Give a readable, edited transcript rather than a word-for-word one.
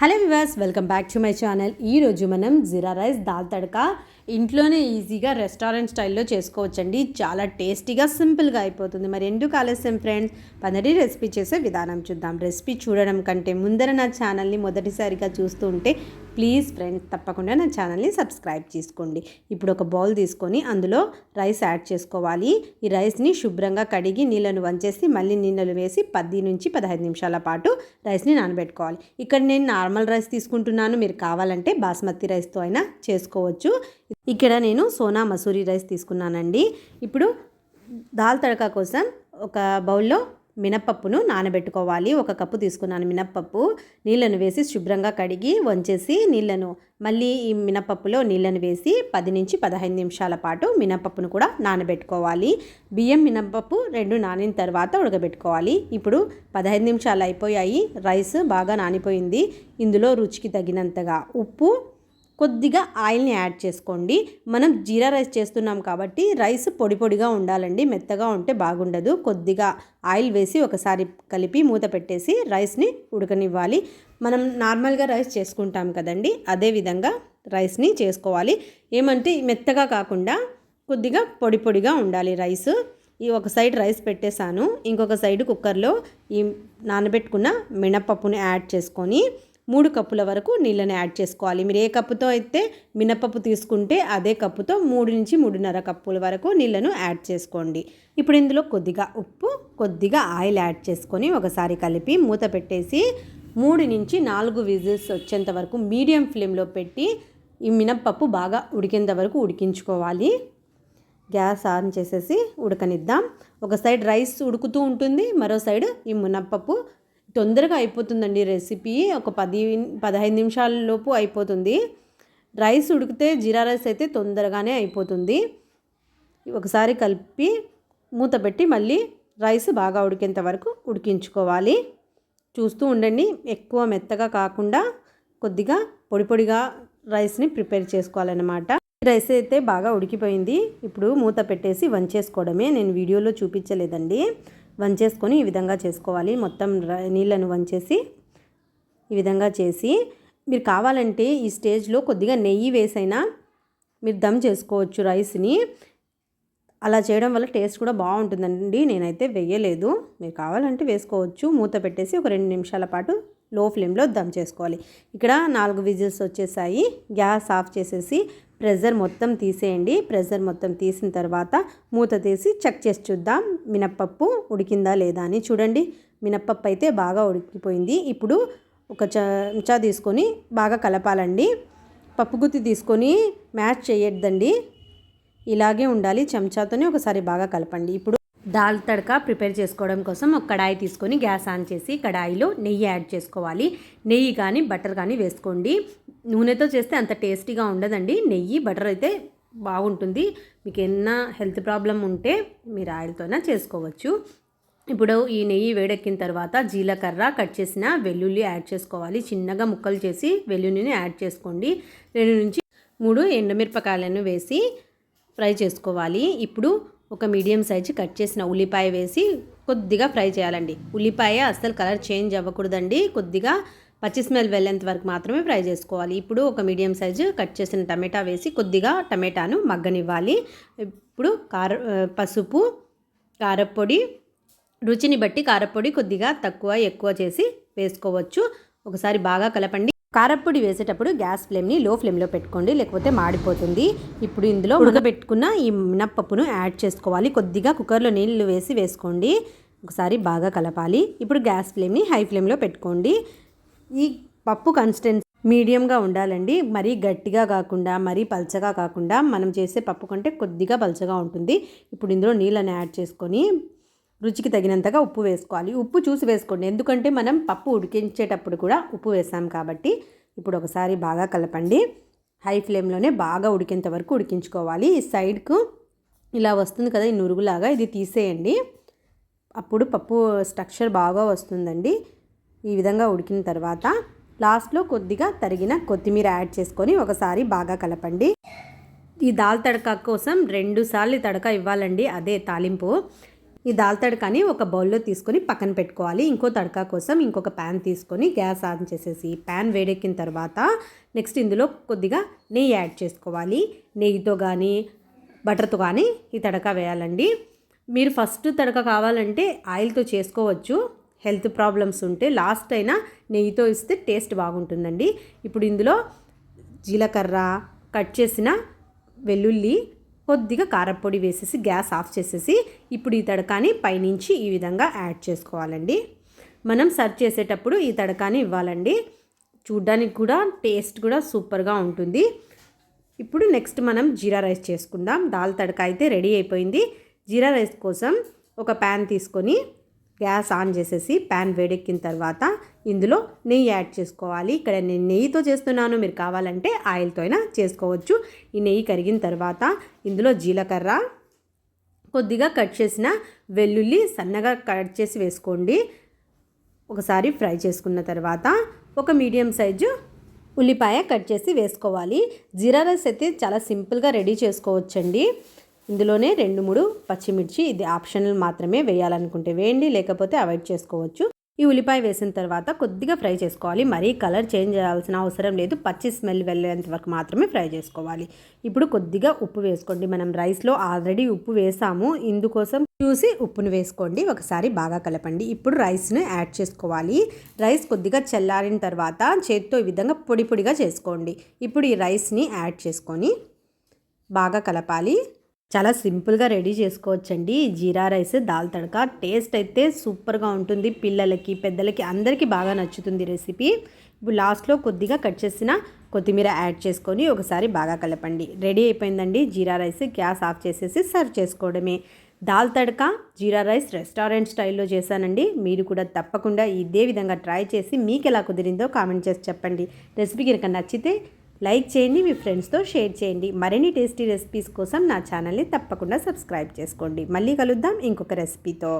Hello viewers, welcome back to my channel. ఈరోజు మనం జీరా rice dal తడక ఇంట్లోనే ఈజీగా రెస్టారెంట్ స్టైల్లో చేసుకోవచ్చండి. చాలా టేస్టీగా సింపుల్గా అయిపోతుంది. మరి ఎందుకు ఆలస్యం ఫ్రెండ్స్, పన్నడి రెసిపీ చేసే విధానం చూద్దాం. రెసిపీ చూడడం కంటే ముందర నా ఛానల్ని మొదటిసారిగా చూస్తూ ఉంటే ప్లీజ్ ఫ్రెండ్స్ తప్పకుండా నా ఛానల్ని సబ్స్క్రైబ్ చేసుకోండి. ఇప్పుడు ఒక బౌల్ తీసుకొని అందులో రైస్ యాడ్ చేసుకోవాలి. ఈ రైస్ని శుభ్రంగా కడిగి నీళ్ళను వంచేసి మళ్ళీ నీళ్ళను వేసి 10 నుంచి 15 నిమిషాల పాటు రైస్ని నానబెట్టుకోవాలి. ఇక్కడ నేను నార్మల్ రైస్ తీసుకుంటున్నాను. మీరు కావాలంటే బాస్మతి రైస్తో అయినా చేసుకోవచ్చు. ఇక్కడ నేను సోనా మసూరి రైస్ తీసుకున్నానండి. ఇప్పుడు దాల్ తడక కోసం ఒక బౌల్లో మినప్పప్పును నానబెట్టుకోవాలి. 1 కప్పు తీసుకున్నాను మినప్పప్పు. నీళ్ళను వేసి శుభ్రంగా కడిగి వంచేసి నీళ్ళను మళ్ళీ ఈ మినప్పప్పులో నీళ్ళను వేసి 10 నుంచి 15 నిమిషాల పాటు మినప్పప్పును కూడా నానబెట్టుకోవాలి. బియ్యం మినప్పప్పు 2 నానిన తర్వాత ఉడకబెట్టుకోవాలి. ఇప్పుడు 15 నిమిషాలు అయిపోయాయి. రైస్ బాగా నానిపోయింది. ఇందులో రుచికి తగినంతగా ఉప్పు, కొద్దిగా ఆయిల్ని యాడ్ చేసుకోండి. మనం జీరా రైస్ చేస్తున్నాం కాబట్టి రైస్ పొడి పొడిగా ఉండాలండి, మెత్తగా ఉంటే బాగుండదు. కొద్దిగా ఆయిల్ వేసి ఒకసారి కలిపి మూత పెట్టేసి రైస్ని ఉడకనివ్వాలి. మనం నార్మల్గా రైస్ చేసుకుంటాం కదండి, అదే విధంగా రైస్ని చేసుకోవాలి. ఏమంటే మెత్తగా కాకుండా కొద్దిగా పొడి పొడిగా ఉండాలి రైస్. ఈ ఒక సైడ్ రైస్ పెట్టేశాను. ఇంకొక సైడ్ కుక్కర్లో ఈ నానబెట్టుకున్న మినపప్పుని యాడ్ చేసుకొని 3 కప్పుల వరకు నీళ్ళని యాడ్ చేసుకోవాలి. మీరు ఏ కప్పుతో అయితే మినపప్పు తీసుకుంటే అదే కప్పుతో 3 నుంచి 3.5 కప్పుల వరకు నీళ్ళను యాడ్ చేసుకోండి. ఇప్పుడు ఇందులో కొద్దిగా ఉప్పు, కొద్దిగా ఆయిల్ యాడ్ చేసుకొని ఒకసారి కలిపి మూత పెట్టేసి 3 నుంచి 4 విజిల్స్ వచ్చేంత వరకు మీడియం ఫ్లేమ్లో పెట్టి ఈ మినపప్పు బాగా ఉడికేంత వరకు ఉడికించుకోవాలి. గ్యాస్ ఆన్ చేసేసి ఉడకనిద్దాం. ఒక సైడ్ రైస్ ఉడుకుతూ ఉంటుంది, మరో సైడ్ ఈ మినపప్పు. తొందరగా అయిపోతుందండి రెసిపీ. ఒక 10-15 నిమిషాల లోపు అయిపోతుంది. రైస్ ఉడికితే జీరా రైస్ అయితే తొందరగానే అయిపోతుంది. ఒకసారి కలిపి మూత పెట్టి మళ్ళీ రైస్ బాగా ఉడికేంత వరకు ఉడికించుకోవాలి. చూస్తూ ఉండండి. ఎక్కువ మెత్తగా కాకుండా కొద్దిగా పొడి పొడిగా రైస్ని ప్రిపేర్ చేసుకోవాలన్నమాట. రైస్ అయితే బాగా ఉడికిపోయింది. ఇప్పుడు మూత పెట్టేసి వంచేసుకోవడమే. నేను వీడియోలో చూపించలేదండి. వంచేసుకొని ఈ విధంగా చేసుకోవాలి. మొత్తం నీళ్ళను వంచేసి ఈ విధంగా చేసి, మీరు కావాలంటే ఈ స్టేజ్లో కొద్దిగా నెయ్యి వేసైనా మీరు దమ్ చేసుకోవచ్చు రైస్ని. అలా చేయడం వల్ల టేస్ట్ కూడా బాగుంటుందండి. నేనైతే వేయలేదు, మీరు కావాలంటే వేసుకోవచ్చు. మూత పెట్టేసి ఒక 2 నిమిషాల పాటు లో ఫ్లేమ్లో దమ్ చేసుకోవాలి. ఇక్కడ 4 విజిల్స్ వచ్చేసాయి. గ్యాస్ ఆఫ్ చేసేసి ప్రెషర్ మొత్తం తీసేయండి. ప్రెషర్ మొత్తం తీసిన తర్వాత మూత తీసి చెక్ చేసి చూద్దాం మినప్పప్పు ఉడికిందా లేదా అని. చూడండి, మినప్పప్పు అయితే బాగా ఉడికిపోయింది. ఇప్పుడు ఒక చెంచా తీసుకొని బాగా కలపాలండి. పప్పు గుత్తి తీసుకొని మ్యాష్ చేయొద్దండి, ఇలాగే ఉండాలి. చెంచాతోనే ఒకసారి బాగా కలపండి. ఇప్పుడు దాల్ తడక ప్రిపేర్ చేసుకోవడం కోసం ఒక కడాయి తీసుకొని గ్యాస్ ఆన్ చేసి కడాయిలో నెయ్యి యాడ్ చేసుకోవాలి. నెయ్యి కానీ బటర్ కానీ వేసుకోండి. నూనెతో చేస్తే అంత టేస్టీగా ఉండదండి. నెయ్యి బటర్ అయితే బాగుంటుంది. మీకు ఏమన్నా హెల్త్ ప్రాబ్లం ఉంటే మీరు ఆయిల్తోనే చేసుకోవచ్చు. ఇప్పుడు ఈ నెయ్యి వేడెక్కిన తర్వాత జీలకర్ర, కట్ చేసిన వెల్లుల్లి యాడ్ చేసుకోవాలి. చిన్నగా ముక్కలు చేసి వెల్లుల్లిని యాడ్ చేసుకోండి. 2 నుంచి 3 ఎండుమిరపకాయలను వేసి ఫ్రై చేసుకోవాలి. ఇప్పుడు ఒక మీడియం సైజు కట్ చేసిన ఉల్లిపాయ వేసి కొద్దిగా ఫ్రై చేయాలండి. ఉల్లిపాయ అస్సలు కలర్ చేంజ్ అవ్వకూడదండి. కొద్దిగా పచ్చి స్మెల్ వెళ్ళేంత వరకు మాత్రమే ఫ్రై చేసుకోవాలి. ఇప్పుడు ఒక మీడియం సైజు కట్ చేసిన టమాటా వేసి కొద్దిగా టమాటాను మగ్గనివ్వాలి. ఇప్పుడు పసుపు, కారపొడి, రుచిని బట్టి కారపొడి కొద్దిగా తక్కువ ఎక్కువ చేసి వేసుకోవచ్చు. ఒకసారి బాగా కలపండి. కారపొడి వేసేటప్పుడు గ్యాస్ ఫ్లేమ్ని లో ఫ్లేమ్లో పెట్టుకోండి, లేకపోతే మాడిపోతుంది. ఇప్పుడు ఇందులో ఉడకబెట్టుకున్న ఈ మినప్పప్పును యాడ్ చేసుకోవాలి. కొద్దిగా కుక్కర్లో నీళ్ళు వేసి వేసుకోండి. ఒకసారి బాగా కలపాలి. ఇప్పుడు గ్యాస్ ఫ్లేమ్ని హై ఫ్లేమ్లో పెట్టుకోండి. ఈ పప్పు కన్సిస్టెన్సీ మీడియంగా ఉండాలండి. మరీ గట్టిగా కాకుండా మరీ పల్చగా కాకుండా, మనం చేసే పప్పు కంటే కొద్దిగా పల్చగా ఉంటుంది. ఇప్పుడు ఇందులో నీళ్ళని యాడ్ చేసుకొని రుచికి తగినంతగా ఉప్పు వేసుకోవాలి. ఉప్పు చూసి వేసుకోండి, ఎందుకంటే మనం పప్పు ఉడికించేటప్పుడు కూడా ఉప్పు వేసాం కాబట్టి. ఇప్పుడు ఒకసారి బాగా కలపండి. హై ఫ్లేమ్లోనే బాగా ఉడికేంత వరకు ఉడికించుకోవాలి. ఈ సైడ్కు ఇలా వస్తుంది కదా, ఈ నురుగులాగా, ఇది తీసేయండి. అప్పుడు పప్పు స్ట్రక్చర్ బాగా వస్తుందండి. ఈ విధంగా ఉడికిన తర్వాత లాస్ట్లో కొద్దిగా తరిగిన కొత్తిమీర యాడ్ చేసుకొని ఒకసారి బాగా కలపండి. ఈ దాల్ తడక కోసం 2 సార్లు తడక ఇవ్వాలండి, అదే తాలింపు. ఈ దాల్ తడకాని ఒక బౌల్లో తీసుకొని పక్కన పెట్టుకోవాలి. ఇంకో తడకా కోసం ఇంకొక ప్యాన్ తీసుకొని గ్యాస్ ఆన్ చేసేసి ప్యాన్ వేడెక్కిన తర్వాత నెక్స్ట్ ఇందులో కొద్దిగా నెయ్యి యాడ్ చేసుకోవాలి. నెయ్యితో కానీ బటర్తో కానీ ఈ తడకా వేయాలండి. మీరు ఫస్ట్ తడక కావాలంటే ఆయిల్తో చేసుకోవచ్చు. హెల్త్ ప్రాబ్లమ్స్ ఉంటే లాస్ట్ అయినా నెయ్యితో ఇస్తే టేస్ట్ బాగుంటుందండి. ఇప్పుడు ఇందులో జీలకర్ర, కట్ చేసిన వెల్లుల్లి, కొద్దిగా కారపొడి వేసేసి గ్యాస్ ఆఫ్ చేసేసి ఇప్పుడు ఈ తడకాని పైనుంచి ఈ విధంగా యాడ్ చేసుకోవాలండి. మనం సర్వ్ చేసేటప్పుడు ఈ తడకాని ఇవ్వాలండి. చూడ్డానికి కూడా టేస్ట్ కూడా సూపర్గా ఉంటుంది. ఇప్పుడు నెక్స్ట్ మనం జీరా రైస్ చేసుకుందాం. దాల్ తడక అయితే రెడీ అయిపోయింది. జీరా రైస్ కోసం ఒక ప్యాన్ తీసుకొని గ్యాస్ ఆన్ చేసేసి ప్యాన్ వేడెక్కిన తర్వాత ఇందులో నెయ్యి యాడ్ చేసుకోవాలి. ఇక్కడ నేను నెయ్యితో చేస్తున్నాను, మీరు కావాలంటే ఆయిల్తో అయినా చేసుకోవచ్చు. ఈ నెయ్యి కరిగిన తర్వాత ఇందులో జీలకర్ర, కొద్దిగా కట్ చేసిన వెల్లుల్లి సన్నగా కట్ చేసి వేసుకోండి. ఒకసారి ఫ్రై చేసుకున్న తర్వాత ఒక మీడియం సైజు ఉల్లిపాయ కట్ చేసి వేసుకోవాలి. జీరా రైస్ అయితే చాలా సింపుల్గా రెడీ చేసుకోవచ్చండి. ఇందులోనే 2-3 పచ్చిమిర్చి, ఇది ఆప్షనల్ మాత్రమే, వేయాలనుకుంటే వేయండి, లేకపోతే అవాయిడ్ చేసుకోవచ్చు. ఈ ఉల్లిపాయ వేసిన తర్వాత కొద్దిగా ఫ్రై చేసుకోవాలి. మరీ కలర్ చేంజ్ చేయాల్సిన అవసరం లేదు. పచ్చి స్మెల్ వెళ్ళేంత వరకు మాత్రమే ఫ్రై చేసుకోవాలి. ఇప్పుడు కొద్దిగా ఉప్పు వేసుకోండి. మనం రైస్లో ఆల్రెడీ ఉప్పు వేసాము, ఇందుకోసం చూసి ఉప్పును వేసుకోండి. ఒకసారి బాగా కలపండి. ఇప్పుడు రైస్ను యాడ్ చేసుకోవాలి. రైస్ కొద్దిగా చల్లారిన తర్వాత చేతితో ఈ విధంగా పొడి పొడిగా చేసుకోండి. ఇప్పుడు ఈ రైస్ని యాడ్ చేసుకొని బాగా కలపాలి. చాలా సింపుల్గా రెడీ చేసుకోవచ్చండి జీరా రైస్ దాల్ తడక. టేస్ట్ అయితే సూపర్గా ఉంటుంది. పిల్లలకి, పెద్దలకి అందరికీ బాగా నచ్చుతుంది రెసిపీ. ఇప్పుడు లాస్ట్లో కొద్దిగా కట్ చేసిన కొత్తిమీర యాడ్ చేసుకొని ఒకసారి బాగా కలపండి. రెడీ అయిపోయిందండి జీరా రైస్. గ్యాస్ ఆఫ్ చేసేసి సర్వ్ చేసుకోవడమే. దాల్ తడక జీరా రైస్ రెస్టారెంట్ స్టైల్లో చేశానండి. మీరు కూడా తప్పకుండా ఇదే విధంగా ట్రై చేసి మీకు ఎలా కుదిరిందో కామెంట్ చేసి చెప్పండి. రెసిపీ కనుక నచ్చితే లైక్ చేయండి, మీ ఫ్రెండ్స్తో షేర్ చేయండి. మరిన్ని టేస్టీ రెసిపీస్ కోసం నా ఛానల్ని తప్పకుండా సబ్స్క్రైబ్ చేసుకోండి. మళ్ళీ కలుద్దాం ఇంకొక రెసిపీతో.